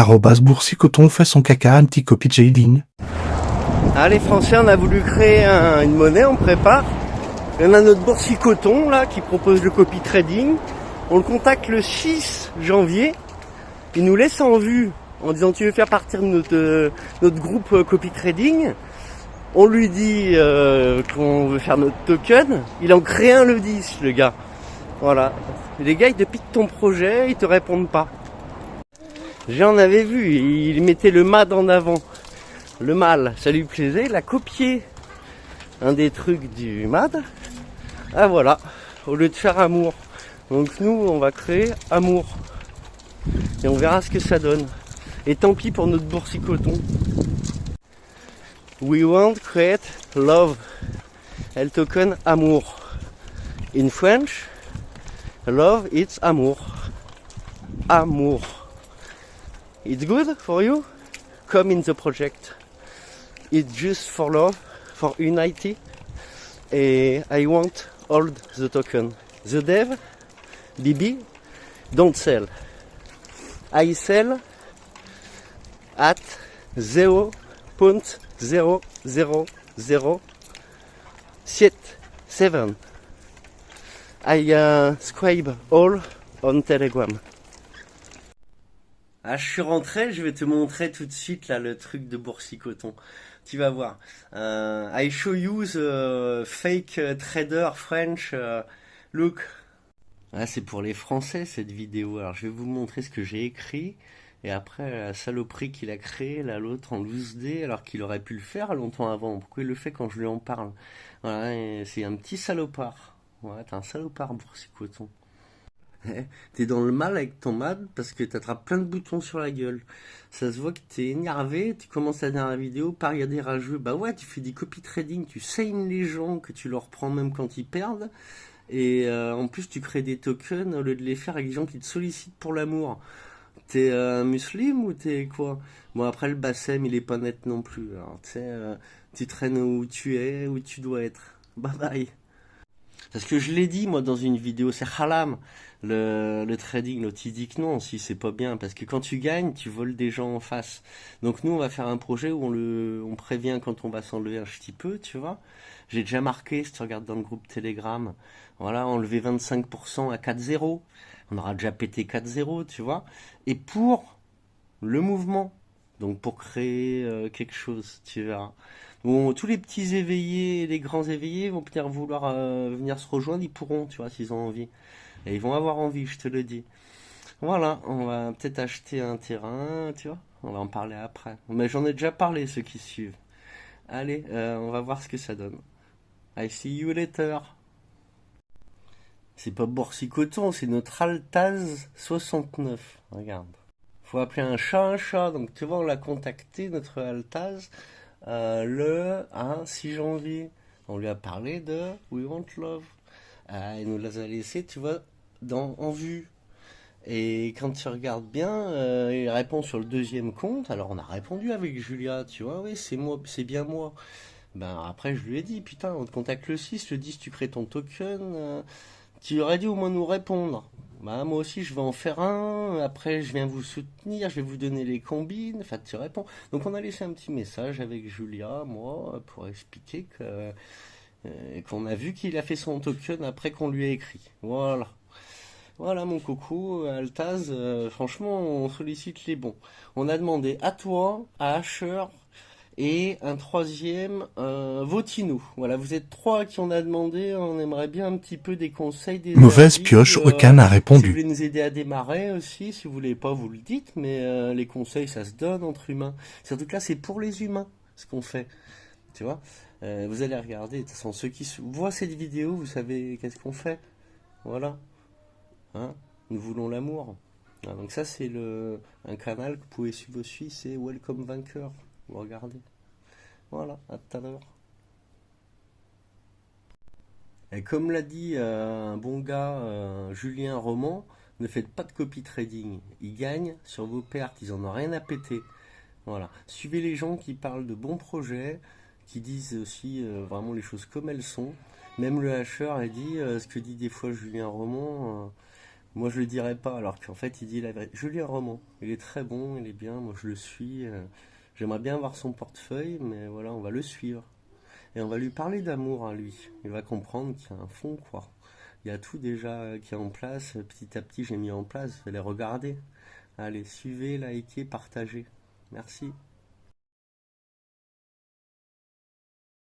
@boursicoton fait son caca anti-copy trading. Ah, les Français, on a voulu créer une monnaie, on prépare. Il y en a notre boursicoton là qui propose le copy trading. On le contacte le 6 janvier. Il nous laisse en vue en disant tu veux faire partie de notre groupe copy trading. On lui dit qu'on veut faire notre token. Il en crée un le 10, le gars. Voilà. Les gars, ils te piquent ton projet, ils te répondent pas. J'en avais vu, il mettait le MAD en avant. Le mâle, ça lui plaisait, il a copié un des trucs du MAD. Ah voilà, au lieu de faire amour. Donc nous, on va créer amour. Et on verra ce que ça donne. Et tant pis pour notre boursicoton. We want to create love. Et le token amour. In French, love it's amour. Amour. It's good for you? Come in the project. It's just for love, for unity. And I want hold the token. The dev, BB, don't sell. I sell at 0.00077. I scribe all on Telegram. Ah, je suis rentré, je vais te montrer tout de suite là le truc de boursicoton. Tu vas voir. I show you the fake trader French look. Ah, c'est pour les Français cette vidéo. Alors je vais vous montrer ce que j'ai écrit. Et après la saloperie qu'il a créée, là l'autre en loose day, alors qu'il aurait pu le faire longtemps avant. Pourquoi il le fait quand je lui en parle? Voilà, c'est un petit salopard. Ouais, t'es un salopard boursicoton. T'es dans le mal avec ton MAD parce que t'attrapes plein de boutons sur la gueule. Ça se voit que t'es énervé, tu commences la dernière vidéo par regarder rageux. Bah ouais, tu fais des copy trading, tu saignes les gens, que tu leur prends même quand ils perdent. Et en plus, tu crées des tokens au lieu de les faire avec des gens qui te sollicitent pour l'amour. T'es musulman ou t'es quoi? Bon, après, le Bassem, il est pas net non plus. Alors, tu sais, tu traînes où tu es, où tu dois être. Bye bye. Parce que je l'ai dit, moi, dans une vidéo, c'est haram, le trading. L'autre, il dit que non, si, c'est pas bien. Parce que quand tu gagnes, tu voles des gens en face. Donc nous, on va faire un projet où on prévient quand on va s'enlever un petit peu, tu vois. J'ai déjà marqué, si tu regardes dans le groupe Telegram, voilà, enlever 25% à 4-0. On aura déjà pété 4-0, tu vois. Et pour le mouvement, donc pour créer quelque chose, tu verras. Bon, tous les petits éveillés et les grands éveillés vont peut-être vouloir venir se rejoindre, ils pourront, tu vois, s'ils ont envie. Et ils vont avoir envie, je te le dis. Voilà, on va peut-être acheter un terrain, tu vois. On va en parler après. Mais j'en ai déjà parlé, ceux qui suivent. Allez, on va voir ce que ça donne. I see you later. C'est pas Boursicoton, c'est notre Altaz 69. Regarde. Faut appeler un chat, donc tu vois, on l'a contacté, notre Altaz. Le 6 janvier. On lui a parlé de We Want Love. Il nous les a laissés, tu vois, en vue. Et quand tu regardes bien, il répond sur le deuxième compte. Alors on a répondu avec Julia, tu vois, oui, c'est moi, c'est bien moi. Ben après je lui ai dit, putain, on te contacte le 6, le 10 tu crées ton token. Tu aurais dû au moins nous répondre. Bah, moi aussi, je vais en faire un. Après, je viens vous soutenir. Je vais vous donner les combines. Enfin, tu réponds. Donc, on a laissé un petit message avec Julia, moi, pour expliquer qu'on a vu qu'il a fait son token après qu'on lui a écrit. Voilà. Voilà, mon coco, Altaz. Franchement, on sollicite les bons. On a demandé à toi, à Asher, et un troisième, Votino. Voilà, vous êtes trois qui on a demandé. On aimerait bien un petit peu des conseils, des Mauvaise avis. pioche, aucun n'a Si vous répondu. voulez nous aider à démarrer aussi, si vous voulez pas, vous le dites. Mais les conseils, ça se donne entre humains. Surtout que là, c'est pour les humains ce qu'on fait. Tu vois, vous allez regarder. De toute façon, ceux qui voient cette vidéo, vous savez qu'est-ce qu'on fait. Voilà. Hein, nous voulons l'amour. Ah, donc ça, c'est un canal que vous pouvez suivre aussi. C'est Welcome Vainqueur. Vous regardez. Voilà, à tout à l'heure. Et comme l'a dit un bon gars, Julien Roman, ne faites pas de copy trading. Ils gagnent sur vos pertes, ils en ont rien à péter. Voilà. Suivez les gens qui parlent de bons projets, qui disent aussi vraiment les choses comme elles sont. Même le hasher a dit ce que dit des fois Julien Roman. Moi, je le dirais pas, alors qu'en fait, il dit la vérité. Je lis un roman. Il est très bon, il est bien. Moi, je le suis. J'aimerais bien voir son portefeuille, mais voilà, on va le suivre. Et on va lui parler d'amour à lui. Il va comprendre qu'il y a un fond, quoi. Il y a tout déjà qui est en place. Petit à petit, j'ai mis en place. Vous allez regarder. Allez, suivez, likez, partagez. Merci.